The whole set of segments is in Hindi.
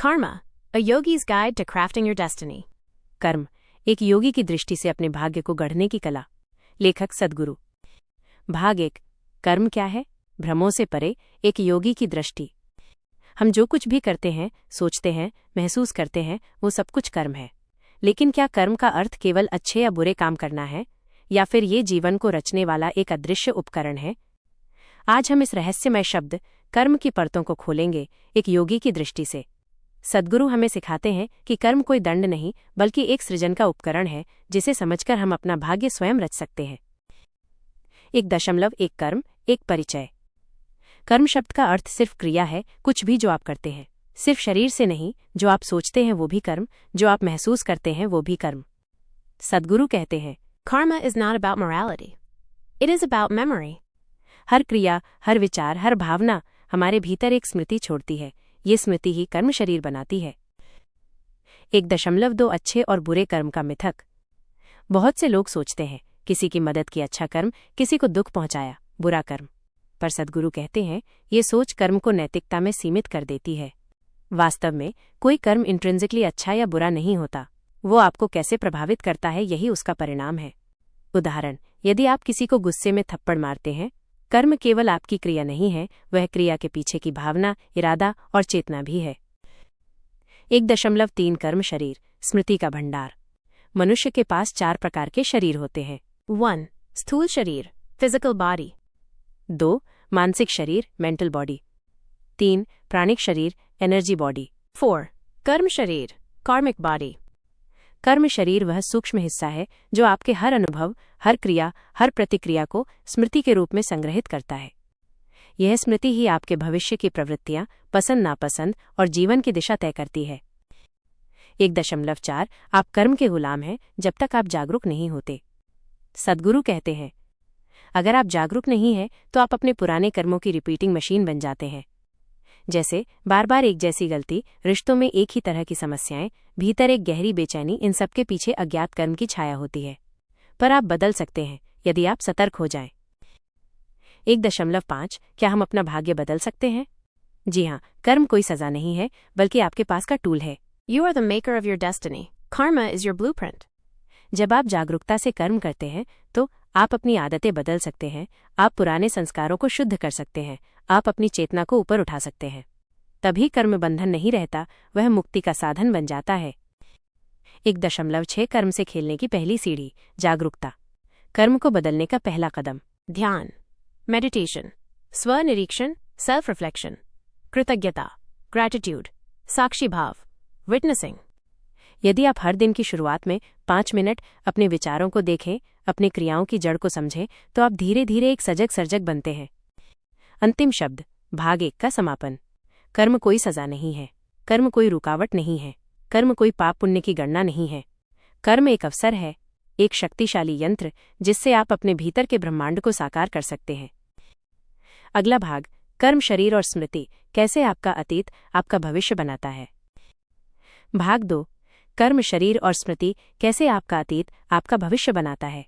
Karma, a yogi's guide to crafting your destiny. कर्म, एक योगी की दृष्टि से अपने भाग्य को गढ़ने की कला। लेखक सद्गुरु। भाग 1। कर्म क्या है? भ्रमों से परे एक योगी की दृष्टि। हम जो कुछ भी करते हैं, सोचते हैं, महसूस करते हैं, वो सब कुछ कर्म है। लेकिन क्या कर्म का अर्थ केवल अच्छे या बुरे काम करना है, या फिर ये जीवन को रचने वाला एक अदृश्य उपकरण है? आज हम इस रहस्यमय शब्द कर्म की परतों को खोलेंगे, एक योगी की दृष्टि से। सद्गुरु हमें सिखाते हैं कि कर्म कोई दंड नहीं, बल्कि एक सृजन का उपकरण है, जिसे समझकर हम अपना भाग्य स्वयं रच सकते हैं। 1.1 कर्म, एक परिचय। कर्म शब्द का अर्थ सिर्फ क्रिया है, कुछ भी जो आप करते हैं। सिर्फ शरीर से नहीं, जो आप सोचते हैं वो भी कर्म, जो आप महसूस करते हैं वो भी कर्म। सद्गुरु कहते हैं, Karma is not about morality. It is about memory. हर क्रिया, हर विचार, हर भावना हमारे भीतर एक स्मृति छोड़ती है। ये स्मृति ही कर्म शरीर बनाती है। 1.2 अच्छे और बुरे कर्म का मिथक। बहुत से लोग सोचते हैं, किसी की मदद की अच्छा कर्म, किसी को दुख पहुंचाया बुरा कर्म। पर सद्गुरु कहते हैं, ये सोच कर्म को नैतिकता में सीमित कर देती है। वास्तव में कोई कर्म इंट्रिंसिकली अच्छा या बुरा नहीं होता, वो आपको कैसे प्रभावित करता है यही उसका परिणाम है। उदाहरण, यदि आप किसी को गुस्से में थप्पड़ मारते हैं, कर्म केवल आपकी क्रिया नहीं है, वह क्रिया के पीछे की भावना, इरादा और चेतना भी है। 1.3 कर्म शरीर, स्मृति का भंडार। मनुष्य के पास 4 प्रकार के शरीर होते हैं। 1. स्थूल शरीर, physical body. 2. मानसिक शरीर, मेंटल बॉडी। 3. प्राणिक शरीर, एनर्जी बॉडी। 4. कर्म शरीर, karmic body. कर्म शरीर वह सूक्ष्म हिस्सा है जो आपके हर अनुभव, हर क्रिया, हर प्रतिक्रिया को स्मृति के रूप में संग्रहित करता है। यह स्मृति ही आपके भविष्य की प्रवृत्तियां, पसंद नापसंद और जीवन की दिशा तय करती है। 1.4 आप कर्म के गुलाम हैं जब तक आप जागरूक नहीं होते। सद्गुरु कहते हैं, अगर आप जागरूक नहीं हैं तो आप अपने पुराने कर्मों की रिपीटिंग मशीन बन जाते हैं। जैसे बार बार एक जैसी गलती, रिश्तों में एक ही तरह की समस्याएं, भीतर एक गहरी बेचैनी, इन सब के पीछे अज्ञात कर्म की छाया होती है। पर आप बदल सकते हैं यदि आप सतर्क हो जाएं। 1.5 क्या हम अपना भाग्य बदल सकते हैं? जी हाँ, कर्म कोई सजा नहीं है, बल्कि आपके पास का टूल है। You are the maker of your destiny. Karma is your blueprint. जब आप जागरूकता से कर्म करते हैं तो आप अपनी आदतें बदल सकते हैं, आप पुराने संस्कारों को शुद्ध कर सकते हैं, आप अपनी चेतना को ऊपर उठा सकते हैं। तभी कर्म बंधन नहीं रहता, वह मुक्ति का साधन बन जाता है। 1.6 कर्म से खेलने की पहली सीढ़ी, जागरूकता। कर्म को बदलने का पहला कदम, ध्यान, meditation, स्वनिरीक्षण, self reflection, कृतज्ञता, gratitude, साक्षी भाव, witnessing. यदि आप हर दिन की शुरुआत में 5 मिनट अपने विचारों को देखें, अपनी क्रियाओं की जड़ को समझें, तो आप धीरे धीरे एक सजग सर्जक बनते हैं। अंतिम शब्द, भाग 1 का समापन। कर्म कोई सजा नहीं है, कर्म कोई रुकावट नहीं है, कर्म कोई पाप पुण्य की गणना नहीं है। कर्म एक अवसर है, एक शक्तिशाली यंत्र जिससे आप अपने भीतर के ब्रह्मांड को साकार कर सकते हैं। अगला भाग, कर्म शरीर और स्मृति, कैसे आपका अतीत आपका भविष्य बनाता है। भाग 2, कर्म शरीर और स्मृति, कैसे आपका अतीत आपका भविष्य बनाता है।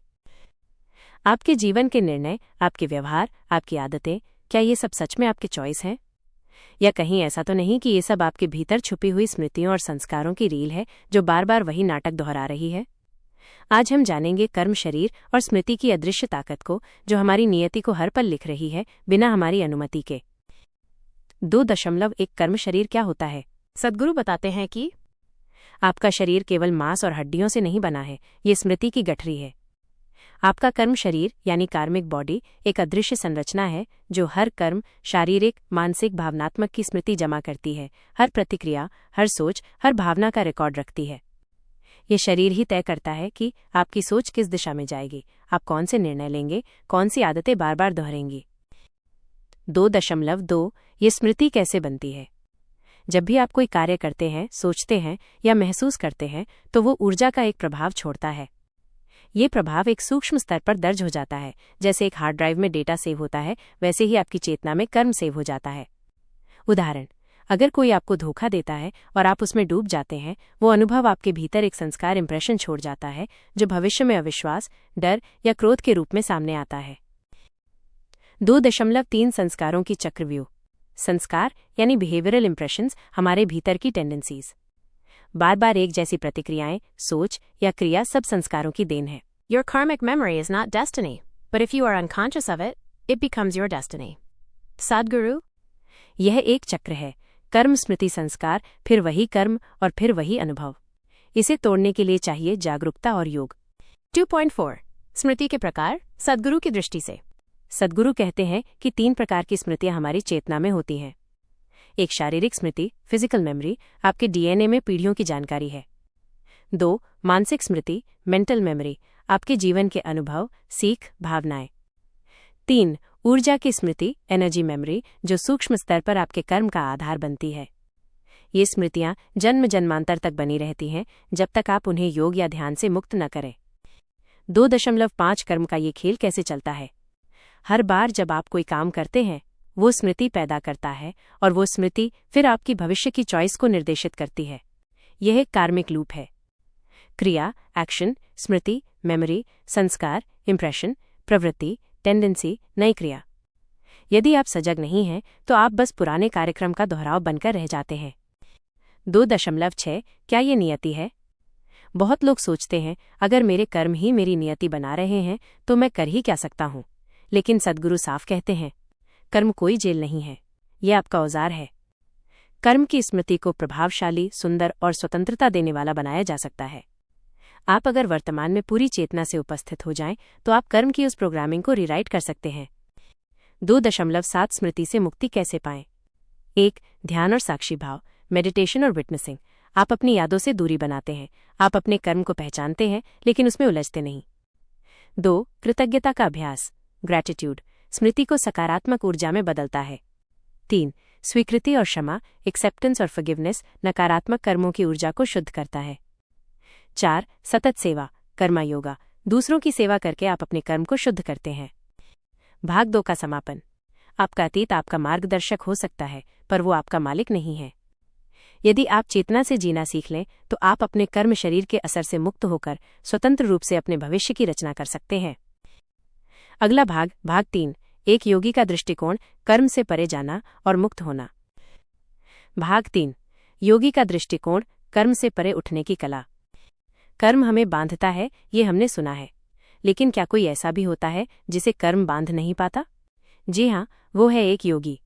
आपके जीवन के निर्णय, आपके व्यवहार, आपकी आदतें, क्या ये सब सच में आपके चॉइस हैं? या कहीं ऐसा तो नहीं कि ये सब आपके भीतर छुपी हुई स्मृतियों और संस्कारों की रील है जो बार बार वही नाटक दोहरा रही है? आज हम जानेंगे कर्म शरीर और स्मृति की अदृश्य ताकत को, जो हमारी नियति को हर पल लिख रही है, बिना हमारी अनुमति के। 2.1 कर्म शरीर क्या होता है? सद्गुरु बताते हैं कि आपका शरीर केवल मांस और हड्डियों से नहीं बना है, ये स्मृति की गठरी है। आपका कर्म शरीर यानी कार्मिक बॉडी एक अदृश्य संरचना है जो हर कर्म, शारीरिक, मानसिक, भावनात्मक की स्मृति जमा करती है, हर प्रतिक्रिया, हर सोच, हर भावना का रिकॉर्ड रखती है। ये शरीर ही तय करता है कि आपकी सोच किस दिशा में जाएगी, आप कौन से निर्णय लेंगे, कौन सी आदतें बार बार दोहरेंगी। 2.2 ये स्मृति कैसे बनती है? जब भी आप कोई कार्य करते हैं, सोचते हैं या महसूस करते हैं, तो वो ऊर्जा का एक प्रभाव छोड़ता है। ये प्रभाव एक सूक्ष्म स्तर पर दर्ज हो जाता है। जैसे एक हार्ड ड्राइव में डेटा सेव होता है, वैसे ही आपकी चेतना में कर्म सेव हो जाता है। उदाहरण, अगर कोई आपको धोखा देता है और आप उसमें डूब जाते हैं, वो अनुभव आपके भीतर एक संस्कार इंप्रेशन छोड़ जाता है जो भविष्य में अविश्वास, डर या क्रोध के रूप में सामने आता है। 2.3 संस्कारों की चक्रव्यूह। संस्कार यानी बिहेवियरल इंप्रेशंस, हमारे भीतर की टेंडेंसीज। बार बार एक जैसी प्रतिक्रियाएं, सोच या क्रिया सब संस्कारों की देन है। Your karmic memory is not destiny, but if you are unconscious of it, it becomes your destiny. Sadhguru? यह एक चक्र है, कर्म स्मृति संस्कार, फिर वही कर्म और फिर वही अनुभव। इसे तोड़ने के लिए चाहिए जागरूकता और योग। 2.4 स्मृति के प्रकार सद्गुरु की दृष्टि से। सद्गुरु कहते हैं कि 3 प्रकार की स्मृतियां हमारी चेतना में होती हैं। एक शारीरिक स्मृति, फिजिकल मेमोरी, आपके डीएनए में पीढ़ियों की जानकारी है। 2 मानसिक स्मृति, मेंटल मेमोरी, आपके जीवन के अनुभव, सीख, भावनाएं। 3 ऊर्जा की स्मृति, एनर्जी मेमोरी, जो सूक्ष्म स्तर पर आपके कर्म का आधार बनती है। ये स्मृतियां जन्म जन्मांतर तक बनी रहती हैं जब तक आप उन्हें योग या ध्यान से मुक्त न करें। 2.5 कर्म का ये खेल कैसे चलता है? हर बार जब आप कोई काम करते हैं, वो स्मृति पैदा करता है और वो स्मृति फिर आपकी भविष्य की चॉइस को निर्देशित करती है। यह एक कार्मिक लूप है। क्रिया, एक्शन, स्मृति, मेमोरी, संस्कार, इंप्रेशन, प्रवृत्ति, टेंडेंसी, नई क्रिया। यदि आप सजग नहीं हैं तो आप बस पुराने कार्यक्रम का दोहराव बनकर रह जाते हैं। 2.6 क्या ये नियति है? बहुत लोग सोचते हैं अगर मेरे कर्म ही मेरी नियति बना रहे हैं तो मैं कर ही क्या सकता हूं। लेकिन सद्गुरु साफ कहते हैं, कर्म कोई जेल नहीं है, यह आपका औजार है। कर्म की स्मृति को प्रभावशाली, सुंदर और स्वतंत्रता देने वाला बनाया जा सकता है। आप अगर वर्तमान में पूरी चेतना से उपस्थित हो जाएं तो आप कर्म की उस प्रोग्रामिंग को रीराइट कर सकते हैं। 2.7 स्मृति से मुक्ति कैसे पाएं? 1 ध्यान और साक्षी भाव, मेडिटेशन और विटनेसिंग। आप अपनी यादों से दूरी बनाते हैं। आप अपने कर्म को पहचानते हैं लेकिन उसमें उलझते नहीं। 2 कृतज्ञता का अभ्यास, ग्रैटिट्यूड, स्मृति को सकारात्मक ऊर्जा में बदलता है। 3 स्वीकृति और क्षमा, एक्सेप्टेंस और फॉरगिवनेस, नकारात्मक कर्मों की ऊर्जा को शुद्ध करता है। 4 सतत सेवा, कर्मा योगा, दूसरों की सेवा करके आप अपने कर्म को शुद्ध करते हैं। भाग 2 का समापन। आपका अतीत आपका मार्गदर्शक हो सकता है पर वो आपका मालिक नहीं है। यदि आप चेतना से जीना सीख लें तो आप अपने कर्म शरीर के असर से मुक्त होकर स्वतंत्र रूप से अपने भविष्य की रचना कर सकते हैं। अगला भाग 3 एक योगी का दृष्टिकोण, कर्म से परे जाना और मुक्त होना। भाग 3 योगी का दृष्टिकोण, कर्म से परे उठने की कला। कर्म हमें बांधता है, ये हमने सुना है, लेकिन क्या कोई ऐसा भी होता है जिसे कर्म बांध नहीं पाता? जी हाँ, वो है एक योगी।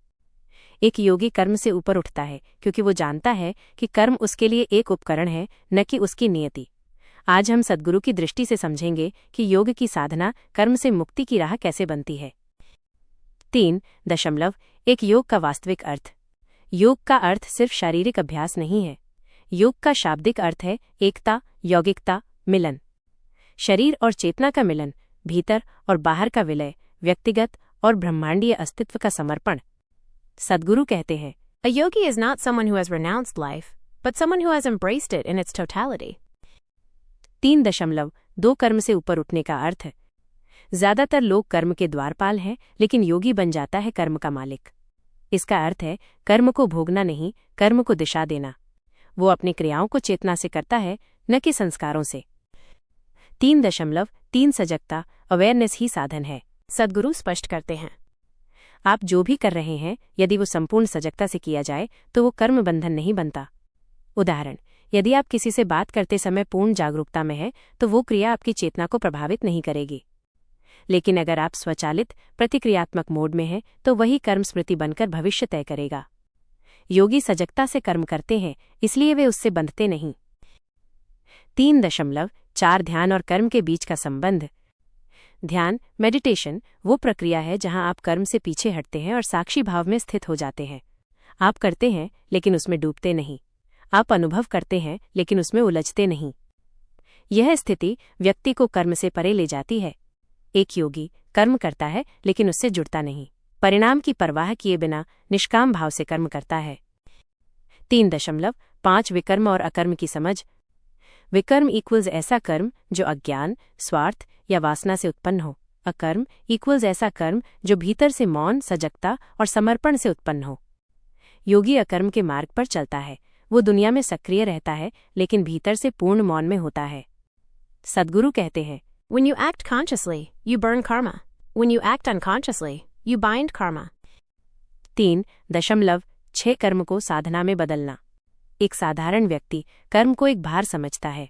एक योगी कर्म से ऊपर उठता है क्योंकि वो जानता है कि कर्म उसके लिए एक उपकरण है, न कि उसकी नियति। आज हम सद्गुरु की दृष्टि से समझेंगे कि योग की साधना कर्म से मुक्ति की राह कैसे बनती है। 3 एक योग का वास्तविक अर्थ। योग का अर्थ सिर्फ शारीरिक अभ्यास नहीं है। योग का शाब्दिक अर्थ है एकता, यौगिकता, मिलन। शरीर और चेतना का मिलन, भीतर और बाहर का विलय, व्यक्तिगत और ब्रह्मांडीय अस्तित्व का समर्पण। सद्गुरु कहते हैं, A yogi is not someone who has renounced life, but someone who has embraced it in its totality. 3.2 कर्म से ऊपर उठने का अर्थ है। ज्यादातर लोग कर्म के द्वारपाल हैं, लेकिन योगी बन जाता है कर्म का मालिक। इसका अर्थ है कर्म को भोगना नहीं, कर्म को दिशा देना। वो अपनी क्रियाओं को चेतना से करता है, न कि संस्कारों से। 3.3 सजगता, अवेयरनेस ही साधन है। सद्गुरु स्पष्ट करते हैं, आप जो भी कर रहे हैं यदि वो संपूर्ण सजगता से किया जाए तो वो कर्म बंधन नहीं बनता। उदाहरण, यदि आप किसी से बात करते समय पूर्ण जागरूकता में हैं तो वो क्रिया आपकी चेतना को प्रभावित नहीं करेगी। लेकिन अगर आप स्वचालित प्रतिक्रियात्मक मोड में हैं तो वही कर्म स्मृति बनकर भविष्य तय करेगा। योगी सजगता से कर्म करते हैं, इसलिए वे उससे बंधते नहीं। 3.4 ध्यान और कर्म के बीच का संबंध। ध्यान, मेडिटेशन, वो प्रक्रिया है जहां आप कर्म से पीछे हटते हैं और साक्षी भाव में स्थित हो जाते हैं। आप करते हैं लेकिन उसमें डूबते नहीं। आप अनुभव करते हैं लेकिन उसमें उलझते नहीं। यह स्थिति व्यक्ति को कर्म से परे ले जाती है। एक योगी कर्म करता है लेकिन उससे जुड़ता नहीं, परिणाम की परवाह किए बिना निष्काम भाव से कर्म करता है। 3.5 विकर्म और अकर्म की समझ। विकर्म इक्वल्स ऐसा कर्म जो अज्ञान, स्वार्थ या वासना से उत्पन्न हो। अकर्म इक्वल्स ऐसा कर्म जो भीतर से मौन, सजगता और समर्पण से उत्पन्न हो। योगी अकर्म के मार्ग पर चलता है। वो दुनिया में सक्रिय रहता है लेकिन भीतर से पूर्ण मौन में होता है। सद्गुरु कहते हैं, When you act consciously, you burn karma. When you act unconsciously, you bind karma. 3.6 कर्म को साधना में बदलना। एक साधारण व्यक्ति कर्म को एक भार समझता है।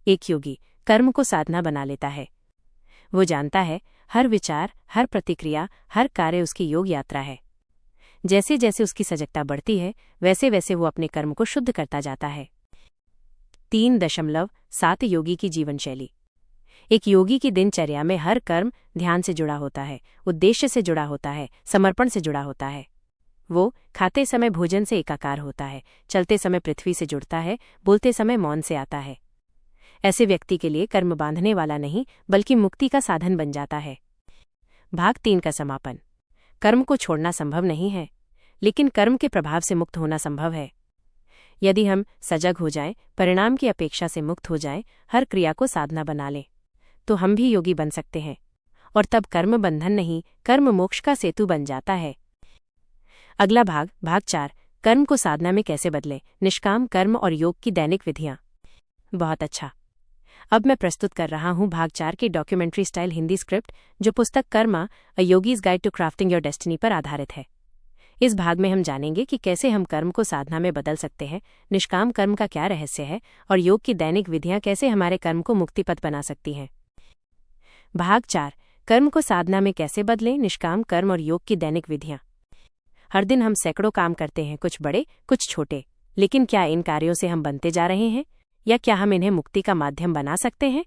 एक योगी कर्म को साधना बना लेता है। वो जानता है हर विचार, हर प्रतिक्रिया, हर कार्य उसकी योग यात्रा है। जैसे जैसे उसकी सजगता बढ़ती है, वैसे वैसे वो अपने कर्म को शुद्ध करता जाता है। 3.7 योगी की जीवन शैली। एक योगी की दिनचर्या में हर कर्म ध्यान से जुड़ा होता है, उद्देश्य से जुड़ा होता है, समर्पण से जुड़ा होता है। वो खाते समय भोजन से एकाकार होता है, चलते समय पृथ्वी से जुड़ता है, बोलते समय मौन से आता है। ऐसे व्यक्ति के लिए कर्म बांधने वाला नहीं, बल्कि मुक्ति का साधन बन जाता है। भाग 3 का समापन। कर्म को छोड़ना संभव नहीं है, लेकिन कर्म के प्रभाव से मुक्त होना संभव है। यदि हम सजग हो जाएं, परिणाम की अपेक्षा से मुक्त हो जाएं, हर क्रिया को साधना बना लें, तो हम भी योगी बन सकते हैं। और तब कर्म बंधन नहीं, कर्म मोक्ष का सेतु बन जाता है। अगला भाग 4, कर्म को साधना में कैसे बदलें, निष्काम कर्म और योग की दैनिक विधियां। बहुत अच्छा। अब मैं प्रस्तुत कर रहा हूं भाग 4 की डॉक्यूमेंट्री स्टाइल हिंदी स्क्रिप्ट, जो पुस्तक Karma a yogi's guide to crafting your destiny पर आधारित है। इस भाग में हम जानेंगे कि कैसे हम कर्म को साधना में बदल सकते हैं, निष्काम कर्म का क्या रहस्य है, और योग की दैनिक विधियां कैसे हमारे कर्म को मुक्तिपथ बना सकती हैं। भाग 4, कर्म को साधना में कैसे बदलें, निष्काम कर्म और योग की दैनिक विधियां। हर दिन हम सैकड़ों काम करते हैं, कुछ बड़े कुछ छोटे, लेकिन क्या इन कार्यों से हम बनते जा रहे हैं, या क्या हम इन्हें मुक्ति का माध्यम बना सकते हैं?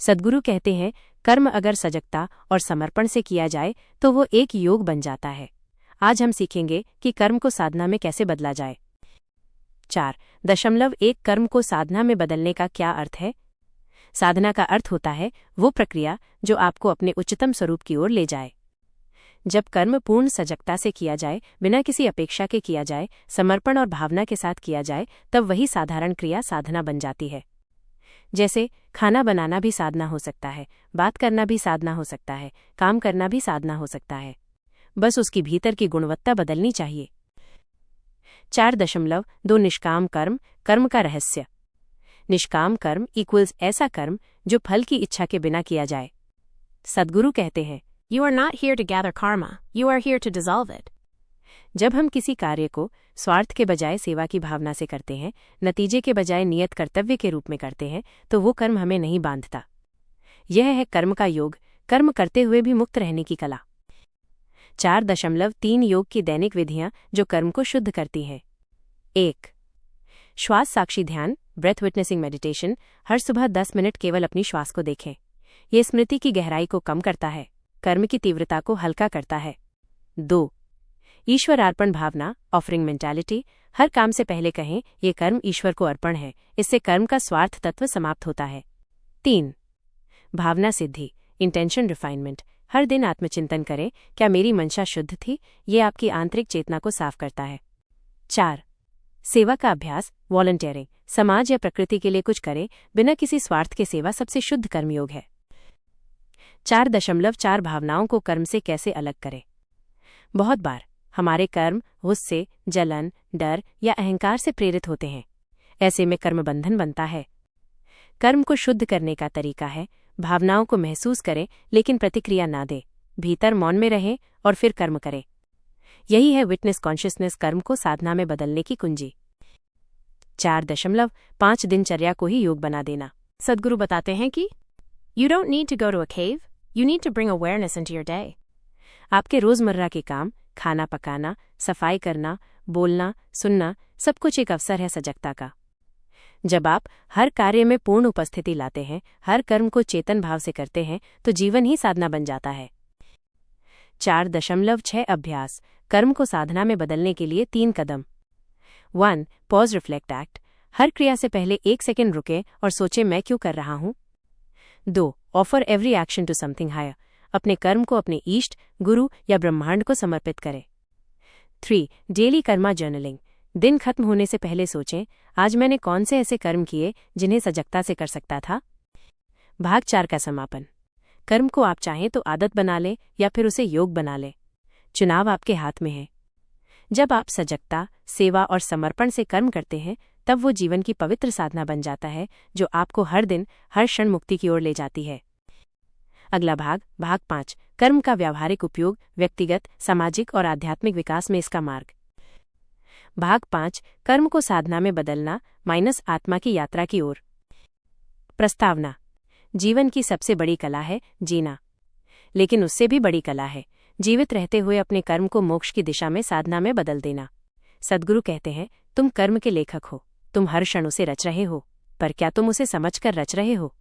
सद्गुरु कहते हैं, कर्म अगर सजगता और समर्पण से किया जाए तो वो एक योग बन जाता है। आज हम सीखेंगे कि कर्म को साधना में कैसे बदला जाए। 4.1 कर्म को साधना में बदलने का क्या अर्थ है? साधना का अर्थ होता है वो प्रक्रिया जो आपको अपने उच्चतम स्वरूप की ओर ले जाए। जब कर्म पूर्ण सजगता से किया जाए, बिना किसी अपेक्षा के किया जाए, समर्पण और भावना के साथ किया जाए, तब वही साधारण क्रिया साधना बन जाती है। जैसे खाना बनाना भी साधना हो सकता है, बात करना भी साधना हो सकता है, काम करना भी साधना हो सकता है। बस उसकी भीतर की गुणवत्ता बदलनी चाहिए। 4.2 निष्काम कर्म, कर्म का रहस्य। निष्काम कर्म इक्वल्स ऐसा कर्म जो फल की इच्छा के बिना किया जाए। सद्गुरु कहते हैं, You are not here to gather karma, you are here to dissolve it. जब हम किसी कार्य को स्वार्थ के बजाय सेवा की भावना से करते हैं, नतीजे के बजाय नियत कर्तव्य के रूप में करते हैं, तो वो कर्म हमें नहीं बांधता। यह है कर्म का योग, कर्म करते हुए भी मुक्त रहने की कला। 4.3 योग की दैनिक विधियां जो कर्म को शुद्ध करती हैं। 1. श्वास साक्षी ध्यान, ब्रेथ विटनेसिंग मेडिटेशन। हर सुबह 10 मिनट केवल अपनी श्वास को देखें। ये स्मृति की गहराई को कम करता है, कर्म की तीव्रता को हल्का करता है। 2. ईश्वर अर्पण भावना, ऑफरिंग मेंटालिटी। हर काम से पहले कहें, ये कर्म ईश्वर को अर्पण है। इससे कर्म का स्वार्थ तत्व समाप्त होता है। 3. भावना सिद्धि, इंटेंशन रिफाइनमेंट। हर दिन आत्मचिंतन करें, क्या मेरी मंशा शुद्ध थी? ये आपकी आंतरिक चेतना को साफ करता है। 4. सेवा का अभ्यास, वॉलंटियरिंग। समाज या प्रकृति के लिए कुछ करें, बिना किसी स्वार्थ के सेवा सबसे शुद्ध कर्मयोग है। 4.4 भावनाओं को कर्म से कैसे अलग करें। बहुत बार हमारे कर्म गुस्से, जलन, डर या अहंकार से प्रेरित होते हैं। ऐसे में कर्म बंधन बनता है। कर्म को शुद्ध करने का तरीका है, भावनाओं को महसूस करें लेकिन प्रतिक्रिया ना दें, भीतर मौन में रहें और फिर कर्म करें। यही है विटनेस कॉन्शियसनेस कर्म को साधना में बदलने की कुंजी। 4.5 दिनचर्या को ही योग बना देना। सद्गुरु बताते हैं कि You don't need to go to a cave, you need to bring awareness into your day. आपके रोजमर्रा के काम, खाना पकाना, सफाई करना, बोलना, सुनना, सब कुछ एक अवसर है सजगता का। जब आप हर कार्य में पूर्ण उपस्थिति लाते हैं, हर कर्म को चेतन भाव से करते हैं, तो जीवन ही साधना बन जाता है। 4.6 अभ्यास, कर्म को साधना में बदलने के लिए 3 कदम। 1. Pause reflect act. हर क्रिया से पहले 1 सेकंड रुकें और सोचें, मैं क्यों कर रहा हूं। 2. Offer every action to something higher. अपने कर्म को अपने ईष्ट, गुरु या ब्रह्मांड को समर्पित करें। 3. Daily Karma journaling. दिन खत्म होने से पहले सोचें, आज मैंने कौन से ऐसे कर्म किए जिन्हें सजगता से कर सकता था। भाग 4 का समापन। कर्म को आप चाहें तो आदत बना लें या फिर उसे योग बना लें। चुनाव आपके हाथ में है। जब आप सजगता, सेवा और समर्पण से कर्म करते हैं, तब वो जीवन की पवित्र साधना बन जाता है जो आपको हर दिन, हर क्षण मुक्ति की ओर ले जाती है। अगला भाग 5, कर्म का व्यावहारिक उपयोग, व्यक्तिगत, सामाजिक और आध्यात्मिक विकास में इसका मार्ग। भाग 5, कर्म को साधना में बदलना - आत्मा की यात्रा की ओर। प्रस्तावना। जीवन की सबसे बड़ी कला है जीना, लेकिन उससे भी बड़ी कला है जीवित रहते हुए अपने कर्म को मोक्ष की दिशा में साधना में बदल देना। सद्गुरु कहते हैं, तुम कर्म के लेखक हो, तुम हर क्षण उसे रच रहे हो, पर क्या तुम उसे समझकर रच रहे हो?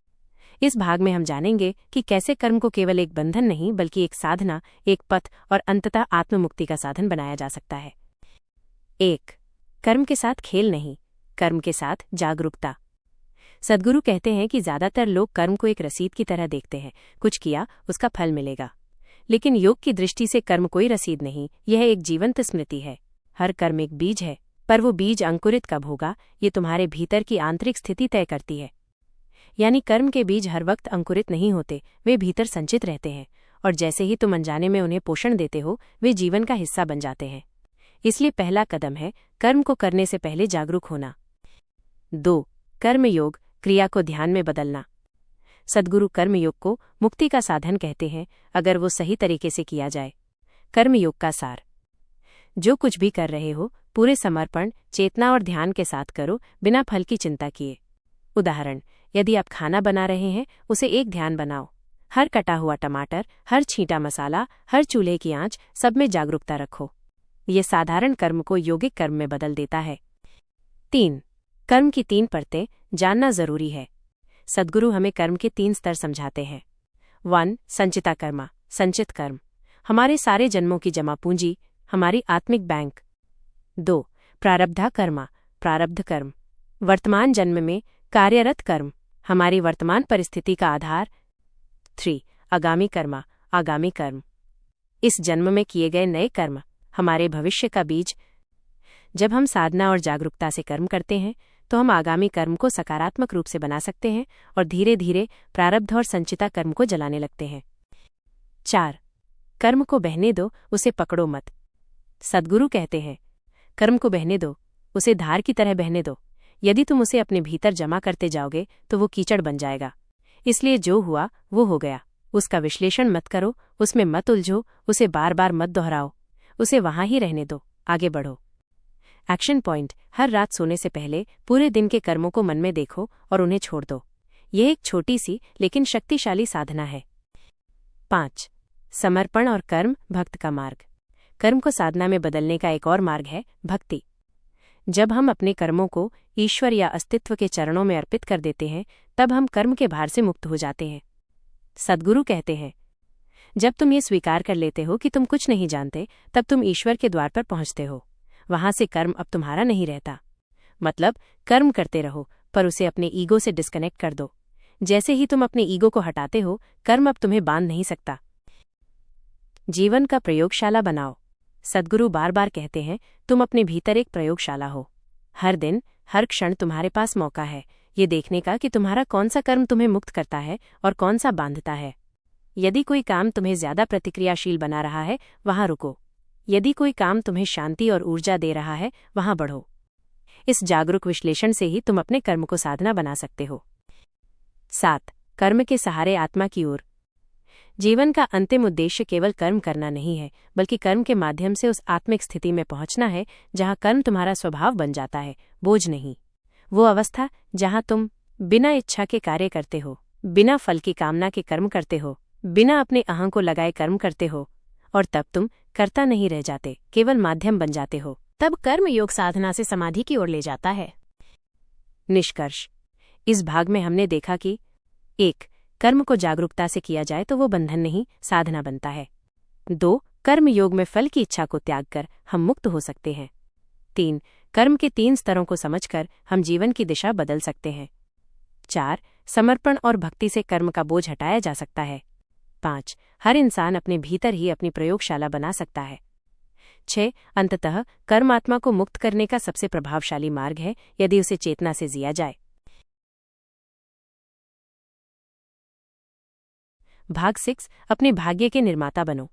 इस भाग में हम जानेंगे कि कैसे कर्म को केवल एक बंधन नहीं बल्कि एक साधना, एक पथ और अंततः आत्ममुक्ति का साधन बनाया जा सकता है। 1. कर्म के साथ खेल नहीं, कर्म के साथ जागरूकता। सद्गुरु कहते हैं कि ज्यादातर लोग कर्म को एक रसीद की तरह देखते हैं, कुछ किया उसका फल मिलेगा। लेकिन योग की दृष्टि से कर्म कोई रसीद नहीं, यह एक जीवंत स्मृति है। हर कर्म एक बीज है, पर वो बीज अंकुरित कब होगा ये तुम्हारे भीतर की आंतरिक स्थिति तय करती है। यानी कर्म के बीज हर वक्त अंकुरित नहीं होते, वे भीतर संचित रहते हैं, और जैसे ही तुम अनजाने में उन्हें पोषण देते हो वे जीवन का हिस्सा बन जाते हैं। इसलिए पहला कदम है कर्म को करने से पहले जागरूक होना। 2. कर्मयोग, क्रिया को ध्यान में बदलना। सद्गुरु कर्मयोग को मुक्ति का साधन कहते हैं, अगर वो सही तरीके से किया जाए। कर्मयोग का सार। जो कुछ भी कर रहे हो पूरे समर्पण, चेतना और ध्यान के साथ करो, बिना फल की चिंता किए। उदाहरण, यदि आप खाना बना रहे हैं उसे एक ध्यान बनाओ। हर कटा हुआ टमाटर, हर छींटा मसाला, हर चूल्हे की आंच, सब में जागरूकता रखो। ये साधारण कर्म को यौगिक कर्म में बदल देता है। 3. कर्म की 3 परतें जानना जरूरी है। सद्गुरु हमें कर्म के 3 स्तर समझाते हैं। 1. संचिता कर्मा, संचित कर्म, हमारे सारे जन्मों की जमा पूंजी, हमारी आत्मिक बैंक। 2. प्रारब्धा कर्मा, प्रारब्ध कर्म, वर्तमान जन्म में कार्यरत कर्म, हमारी वर्तमान परिस्थिति का आधार। 3. आगामी कर्मा, आगामी कर्म, इस जन्म में किए गए नए कर्म, हमारे भविष्य का बीज। जब हम साधना और जागरूकता से कर्म करते हैं तो हम आगामी कर्म को सकारात्मक रूप से बना सकते हैं और धीरे धीरे प्रारब्ध और संचिता कर्म को जलाने लगते हैं। 4. कर्म को बहने दो, उसे पकड़ो मत। सद्गुरु कहते हैं, कर्म को बहने दो, उसे धार की तरह बहने दो। यदि तुम उसे अपने भीतर जमा करते जाओगे तो वो कीचड़ बन जाएगा। इसलिए जो हुआ वो हो गया, उसका विश्लेषण मत करो, उसमें मत उलझो, उसे बार बार मत दोहराओ, उसे वहां ही रहने दो, आगे बढ़ो। Action point. हर रात सोने से पहले पूरे दिन के कर्मों को मन में देखो और उन्हें छोड़ दो। यह एक छोटी सी लेकिन शक्तिशाली साधना है। 5. समर्पण और कर्म, भक्त का मार्ग। कर्म को साधना में बदलने का एक और मार्ग है भक्ति। जब हम अपने कर्मों को ईश्वर या अस्तित्व के चरणों में अर्पित कर देते हैं तब हम कर्म के भार से मुक्त हो जाते हैं। सद्गुरु कहते हैं, जब तुम ये स्वीकार कर लेते हो कि तुम कुछ नहीं जानते तब तुम ईश्वर के द्वार पर पहुंचते हो। वहां से कर्म अब तुम्हारा नहीं रहता। मतलब कर्म करते रहो पर उसे अपने ईगो से डिस्कनेक्ट कर दो। जैसे ही तुम अपने ईगो को हटाते हो कर्म अब तुम्हें बांध नहीं सकता। जीवन का प्रयोगशाला बनाओ। सद्गुरु बार बार कहते हैं, तुम अपने भीतर एक प्रयोगशाला हो। हर दिन, हर क्षण तुम्हारे पास मौका है ये देखने का कि तुम्हारा कौन सा कर्म तुम्हें मुक्त करता है और कौन सा बांधता है। यदि कोई काम तुम्हें ज्यादा प्रतिक्रियाशील बना रहा है वहां रुको। यदि कोई काम तुम्हें शांति और ऊर्जा दे रहा है वहां बढ़ो। इस जागरूक विश्लेषण से ही तुम अपने कर्म को साधना बना सकते हो। 7. कर्म के सहारे आत्मा की ओर। जीवन का अंतिम उद्देश्य केवल कर्म करना नहीं है बल्कि कर्म के माध्यम से उस आत्मिक स्थिति में पहुंचना है जहां कर्म तुम्हारा स्वभाव बन जाता है, बोझ नहीं। वो अवस्था जहां तुम बिना इच्छा के कार्य करते हो, बिना फल की कामना के कर्म करते हो, बिना अपने अहं को लगाए कर्म करते हो, और तब तुम कर्ता नहीं रह जाते, केवल माध्यम बन जाते हो। तब कर्म योग साधना से समाधि की ओर ले जाता है। निष्कर्ष। इस भाग में हमने देखा कि 1. कर्म को जागरूकता से किया जाए तो वो बंधन नहीं, साधना बनता है। 2. कर्म योग में फल की इच्छा को त्याग कर हम मुक्त हो सकते हैं। 3. कर्म के 3 स्तरों को समझकर हम जीवन की दिशा बदल सकते हैं। 4. समर्पण और भक्ति से कर्म का बोझ हटाया जा सकता है। 5. हर इंसान अपने भीतर ही अपनी प्रयोगशाला बना सकता है। 6. अंततः कर्म आत्मा को मुक्त करने का सबसे प्रभावशाली मार्ग है यदि उसे चेतना से जिया जाए। भाग 6. अपने भाग्य के निर्माता बनो।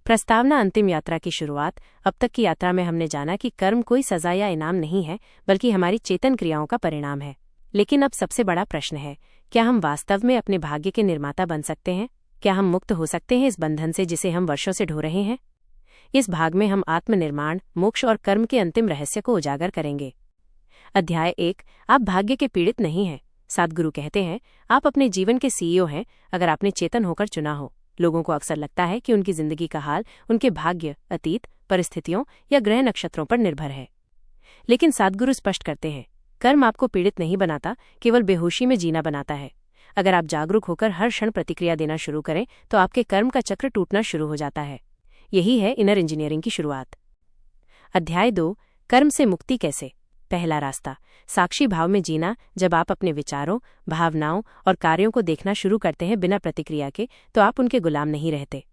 प्रस्तावना अंतिम यात्रा की शुरुआत। अब तक की यात्रा में हमने जाना कि कर्म कोई सजा या इनाम नहीं है बल्कि हमारी चेतन क्रियाओं का परिणाम है। लेकिन अब सबसे बड़ा प्रश्न है, क्या हम वास्तव में अपने भाग्य के निर्माता बन सकते हैं? क्या हम मुक्त हो सकते हैं इस बंधन से जिसे हम वर्षों से ढो रहे हैं? इस भाग में हम आत्मनिर्माण, मोक्ष और कर्म के अंतिम रहस्य को उजागर करेंगे। अध्याय 1। आप भाग्य के पीड़ित नहीं हैं। सद्गुरु कहते हैं, आप अपने जीवन के सीईओ हैं अगर आपने चेतन होकर चुना हो। लोगों को अक्सर लगता है कि उनकी जिंदगी का हाल उनके भाग्य, अतीत, परिस्थितियों या ग्रह नक्षत्रों पर निर्भर है। लेकिन सद्गुरु स्पष्ट करते हैं, कर्म आपको पीड़ित नहीं बनाता, केवल बेहोशी में जीना बनाता है। अगर आप जागरूक होकर हर क्षण प्रतिक्रिया देना शुरू करें तो आपके कर्म का चक्र टूटना शुरू हो जाता है। यही है इनर इंजीनियरिंग की शुरुआत। अध्याय 2। कर्म से मुक्ति कैसे? पहला रास्ता, साक्षी भाव में जीना। जब आप अपने विचारों, भावनाओं और कार्यों को देखना शुरू करते हैं बिना प्रतिक्रिया के, तो आप उनके गुलाम नहीं रहते।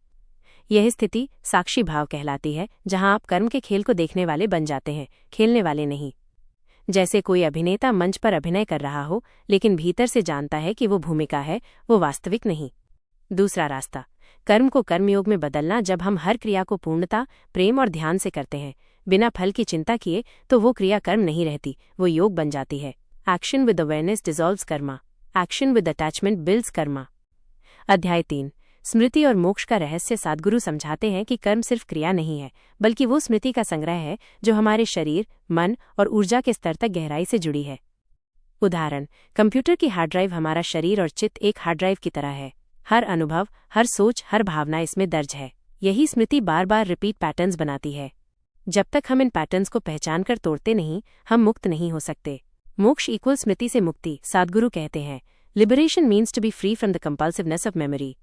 यह स्थिति साक्षी भाव कहलाती है, जहां आप कर्म के खेल को देखने वाले बन जाते हैं, खेलने वाले नहीं। जैसे कोई अभिनेता मंच पर अभिनय कर रहा हो, लेकिन भीतर से जानता है कि वो भूमिका है, वो वास्तविक नहीं। दूसरा रास्ता, कर्म को कर्मयोग में बदलना। जब हम हर क्रिया को पूर्णता, प्रेम और ध्यान से करते हैं, बिना फल की चिंता किए, तो वो क्रिया कर्म नहीं रहती, वो योग बन जाती है। Action with awareness dissolves Karma, action with attachment builds Karma. अध्याय 3। स्मृति और मोक्ष का रहस्य। सद्गुरु समझाते हैं कि कर्म सिर्फ क्रिया नहीं है, बल्कि वो स्मृति का संग्रह है जो हमारे शरीर, मन और ऊर्जा के स्तर तक गहराई से जुड़ी है। उदाहरण, कंप्यूटर की हार्ड ड्राइव हमारा शरीर और चित्त एक हार्ड ड्राइव की तरह है। हर अनुभव, हर सोच, हर भावना इसमें दर्ज है। यही स्मृति बार बार रिपीट पैटर्न्स बनाती है। जब तक हम इन पैटर्न्स को पहचान कर तोड़ते नहीं, हम मुक्त नहीं हो सकते। मोक्ष इक्वल स्मृति से मुक्ति। सद्गुरु कहते हैं, liberation means to be free from the compulsiveness of memory.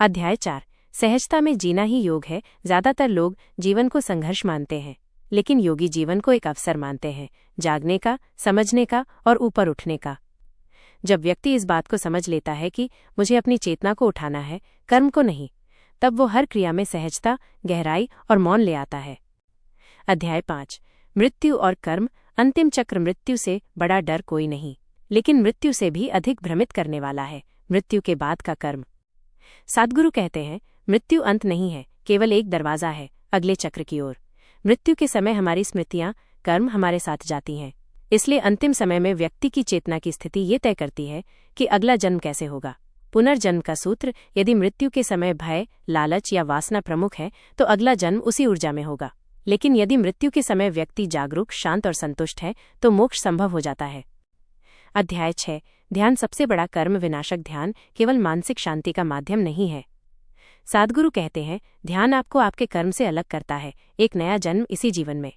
अध्याय 4। सहजता में जीना ही योग है। ज्यादातर लोग जीवन को संघर्ष मानते हैं, लेकिन योगी जीवन को एक अवसर मानते हैं, जागने का, समझने का और ऊपर उठने का। जब व्यक्ति इस बात को समझ लेता है कि मुझे अपनी चेतना को उठाना है, कर्म को नहीं, तब वो हर क्रिया में सहजता, गहराई और मौन ले आता है। अध्याय 5। मृत्यु और कर्म। अंतिम चक्र। मृत्यु से बड़ा डर कोई नहीं, लेकिन मृत्यु से भी अधिक भ्रमित करने वाला है मृत्यु के बाद का कर्म। सद्गुरु कहते हैं, मृत्यु अंत नहीं है, केवल एक दरवाजा है अगले चक्र की ओर। मृत्यु के समय हमारी स्मृतियां, कर्म हमारे साथ जाती हैं। इसलिए अंतिम समय में व्यक्ति की चेतना की स्थिति ये तय करती है कि अगला जन्म कैसे होगा। पुनर्जन्म का सूत्र, यदि मृत्यु के समय भय, लालच या वासना प्रमुख है, तो अगला जन्म उसी ऊर्जा में होगा। लेकिन यदि मृत्यु के समय व्यक्ति जागरूक, शांत और संतुष्ट है, तो मोक्ष संभव हो जाता है। अध्याय 6। ध्यान। सबसे बड़ा कर्म विनाशक ध्यान केवल मानसिक शांति का माध्यम नहीं है। सद्गुरु कहते हैं, ध्यान आपको आपके कर्म से अलग करता है, एक नया जन्म इसी जीवन में।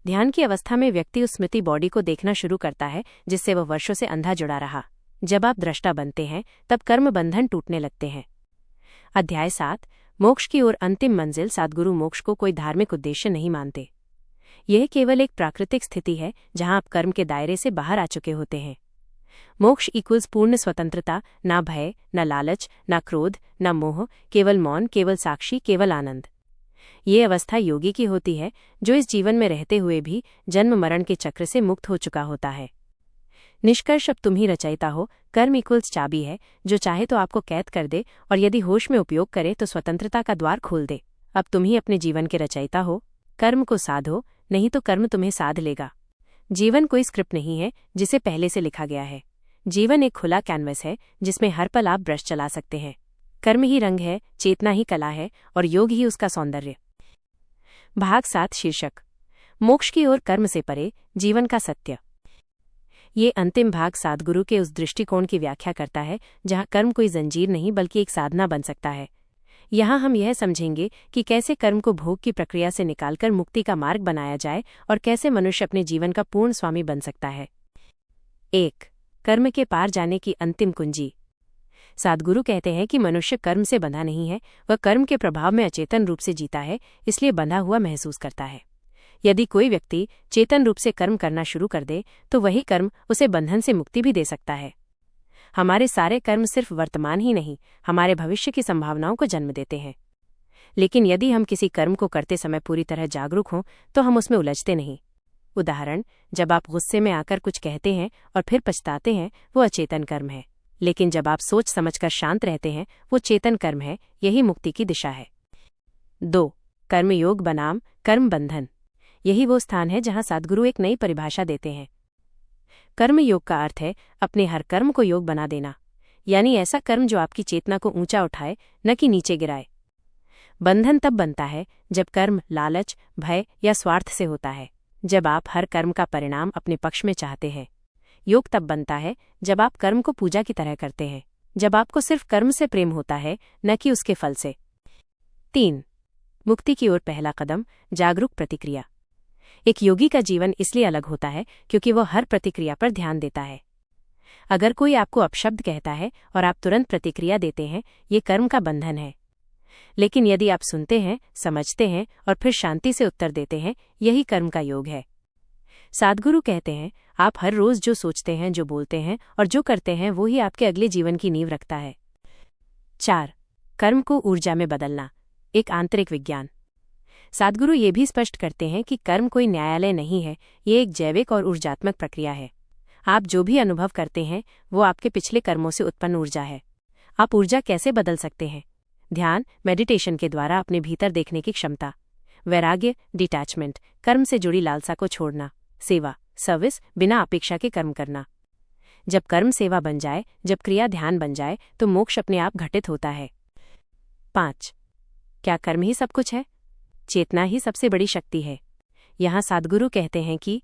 ध्यान की अवस्था में व्यक्ति उस स्मृति बॉडी को देखना शुरू करता है जिससे वह वर्षों से अंधा जुड़ा रहा। जब आप दृष्टा बनते हैं, तब कर्म बंधन टूटने लगते हैं। अध्याय 7। मोक्ष की ओर अंतिम मंजिल। सद्गुरु मोक्ष को कोई धार्मिक उद्देश्य नहीं मानते। यह केवल एक प्राकृतिक स्थिति है जहां आप कर्म के दायरे से बाहर आ चुके होते हैं। मोक्ष इक्वल्स पूर्ण स्वतंत्रता। ना भय, ना लालच, ना क्रोध, ना मोह, केवल मौन, केवल साक्षी, केवल आनंद। ये अवस्था योगी की होती है जो इस जीवन में रहते हुए भी जन्म मरण के चक्र से मुक्त हो चुका होता है। निष्कर्ष, अब तुम ही रचयिता हो। कर्म इक्वल्स चाबी है जो चाहे तो आपको कैद कर दे, और यदि होश में उपयोग करे तो स्वतंत्रता का द्वार खोल दे। अब तुम ही अपने जीवन के रचयिता हो। कर्म को साधो, नहीं तो कर्म तुम्हें साध लेगा। जीवन कोई स्क्रिप्ट नहीं है जिसे पहले से लिखा गया है। जीवन एक खुला कैनवस है जिसमें हर पल आप ब्रश चला सकते हैं। कर्म ही रंग है, चेतना ही कला है, और योग ही उसका सौंदर्य। भाग 7। शीर्षक, मोक्ष की ओर कर्म से परे, जीवन का सत्य। ये अंतिम भाग सद्गुरु के उस दृष्टिकोण की व्याख्या करता है जहां कर्म कोई जंजीर नहीं बल्कि एक साधना बन सकता है। यहाँ हम यह समझेंगे कि कैसे कर्म को भोग की प्रक्रिया से निकालकर मुक्ति का मार्ग बनाया जाए और कैसे मनुष्य अपने जीवन का पूर्ण स्वामी बन सकता है। 1। कर्म के पार जाने की अंतिम कुंजी। सद्गुरु कहते हैं कि मनुष्य कर्म से बंधा नहीं है, वह कर्म के प्रभाव में अचेतन रूप से जीता है, इसलिए बंधा हुआ महसूस करता है। यदि कोई व्यक्ति चेतन रूप से कर्म करना शुरू कर दे तो वही कर्म उसे बंधन से मुक्ति भी दे सकता है। हमारे सारे कर्म सिर्फ वर्तमान ही नहीं, हमारे भविष्य की संभावनाओं को जन्म देते हैं। लेकिन यदि हम किसी कर्म को करते समय पूरी तरह जागरूक हों तो हम उसमें उलझते नहीं। उदाहरण, जब आप गुस्से में आकर कुछ कहते हैं और फिर पछताते हैं, वो अचेतन कर्म है। लेकिन जब आप सोच समझकर शांत रहते हैं, वो चेतन कर्म है। यही मुक्ति की दिशा है। 2। कर्मयोग बनाम कर्म बंधन। यही वो स्थान है जहां सद्गुरु एक नई परिभाषा देते हैं। कर्मयोग का अर्थ है अपने हर कर्म को योग बना देना। यानी ऐसा कर्म जो आपकी चेतना को ऊंचा उठाए, न कि नीचे गिराए। बंधन तब बनता है जब कर्म लालच, भय या स्वार्थ से होता है, जब आप हर कर्म का परिणाम अपने पक्ष में चाहते हैं। योग तब बनता है जब आप कर्म को पूजा की तरह करते हैं, जब आपको सिर्फ कर्म से प्रेम होता है, न कि उसके फल से। 3. मुक्ति की ओर पहला कदम, जागरूक प्रतिक्रिया। एक योगी का जीवन इसलिए अलग होता है क्योंकि वह हर प्रतिक्रिया पर ध्यान देता है। अगर कोई आपको अपशब्द कहता है और आप तुरंत प्रतिक्रिया देते हैं, ये कर्म का बंधन है। लेकिन यदि आप सुनते हैं, समझते हैं और फिर शांति से उत्तर देते हैं, यही कर्म का योग है। सद्गुरु कहते हैं, आप हर रोज जो सोचते हैं, जो बोलते हैं और जो करते हैं, वो ही आपके अगले जीवन की नींव रखता है। 4. कर्म को ऊर्जा में बदलना, एक आंतरिक विज्ञान। सद्गुरु ये भी स्पष्ट करते हैं कि कर्म कोई न्यायालय नहीं है, ये एक जैविक और ऊर्जात्मक प्रक्रिया है। आप जो भी अनुभव करते हैं, वो आपके पिछले कर्मों से उत्पन्न ऊर्जा है। आप ऊर्जा कैसे बदल सकते हैं? ध्यान, मेडिटेशन के द्वारा अपने भीतर देखने की क्षमता। वैराग्य, डिटैचमेंट, कर्म से जुड़ी लालसा को छोड़ना। सेवा, सर्विस, बिना अपेक्षा के कर्म करना। जब कर्म सेवा बन जाए, जब क्रिया ध्यान बन जाए, तो मोक्ष अपने आप घटित होता है। 5. क्या कर्म ही सब कुछ है? चेतना ही सबसे बड़ी शक्ति है। यहाँ सद्गुरु कहते हैं कि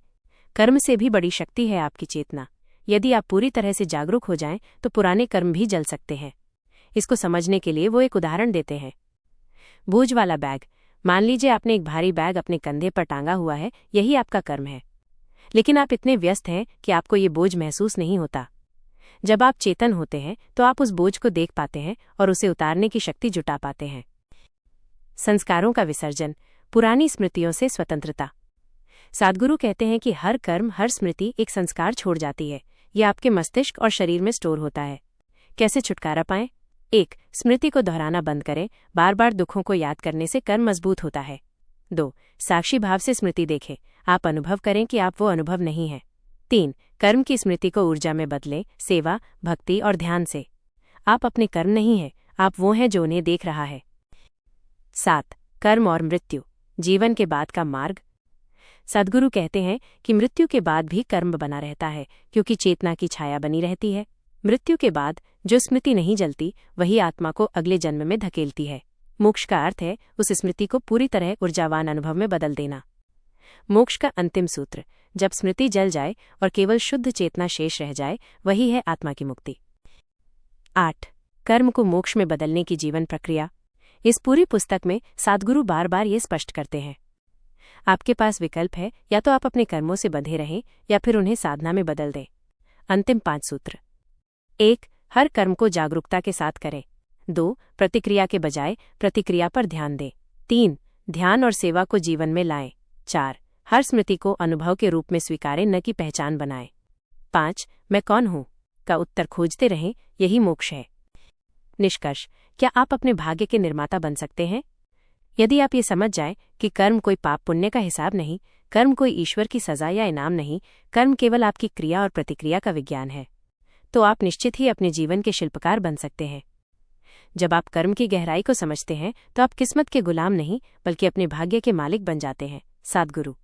कर्म से भी बड़ी शक्ति है आपकी चेतना। यदि आप पूरी तरह से जागरूक हो जाएं, तो पुराने कर्म भी जल सकते हैं। इसको समझने के लिए वो एक उदाहरण देते हैं। बोझ वाला बैग। मान लीजिए आपने एक भारी बैग अपने कंधे पर टांगा हुआ है, यही आपका कर्म है। लेकिन आप इतने व्यस्त हैं कि आपको ये बोझ महसूस नहीं होता। जब आप चेतन होते हैं, तो आप उस बोझ को देख पाते हैं और उसे उतारने की शक्ति जुटा पाते हैं। संस्कारों का विसर्जन, पुरानी स्मृतियों से स्वतंत्रता। सद्गुरु कहते हैं कि हर कर्म, हर स्मृति एक संस्कार छोड़ जाती है। यह आपके मस्तिष्क और शरीर में स्टोर होता है। कैसे छुटकारा पाएं? 1. स्मृति को दोहराना बंद करें। बार बार दुखों को याद करने से कर्म मजबूत होता है। 2. साक्षी भाव से स्मृति देखें। आप अनुभव करें कि आप वो अनुभव नहीं हैं। 3. कर्म की स्मृति को ऊर्जा में बदलें, सेवा, भक्ति और ध्यान से। आप अपने कर्म नहीं हैं, आप वो हैं जो उन्हें देख रहा है। 7. कर्म और मृत्यु, जीवन के बाद का मार्ग। सद्गुरु कहते हैं कि मृत्यु के बाद भी कर्म बना रहता है, क्योंकि चेतना की छाया बनी रहती है। मृत्यु के बाद जो स्मृति नहीं जलती, वही आत्मा को अगले जन्म में धकेलती है। मोक्ष का अर्थ है उस स्मृति को पूरी तरह ऊर्जावान अनुभव में बदल देना। मोक्ष का अंतिम सूत्र, जब स्मृति जल जाए और केवल शुद्ध चेतना शेष रह जाए, वही है आत्मा की मुक्ति। 8. कर्म को मोक्ष में बदलने की जीवन प्रक्रिया। इस पूरी पुस्तक में सद्गुरु बार बार ये स्पष्ट करते हैं, आपके पास विकल्प है, या तो आप अपने कर्मों से बंधे रहें या फिर उन्हें साधना में बदल दें। अंतिम 5 सूत्र। 1. हर कर्म को जागरूकता के साथ करें। 2. प्रतिक्रिया के बजाय प्रतिक्रिया पर ध्यान दें। 3. ध्यान और सेवा को जीवन में लाएं। 4. हर स्मृति को अनुभव के रूप में स्वीकारें, न कि पहचान बनाएं। 5. मैं कौन हूं का उत्तर खोजते रहें, यही मोक्ष है। निष्कर्ष, क्या आप अपने भाग्य के निर्माता बन सकते हैं? यदि आप ये समझ जाएं कि कर्म कोई पाप पुण्य का हिसाब नहीं, कर्म कोई ईश्वर की सजा या इनाम नहीं, कर्म केवल आपकी क्रिया और प्रतिक्रिया का विज्ञान है, तो आप निश्चित ही अपने जीवन के शिल्पकार बन सकते हैं। जब आप कर्म की गहराई को समझते हैं, तो आप किस्मत के गुलाम नहीं, बल्कि अपने भाग्य के मालिक बन जाते हैं। सद्गुरु।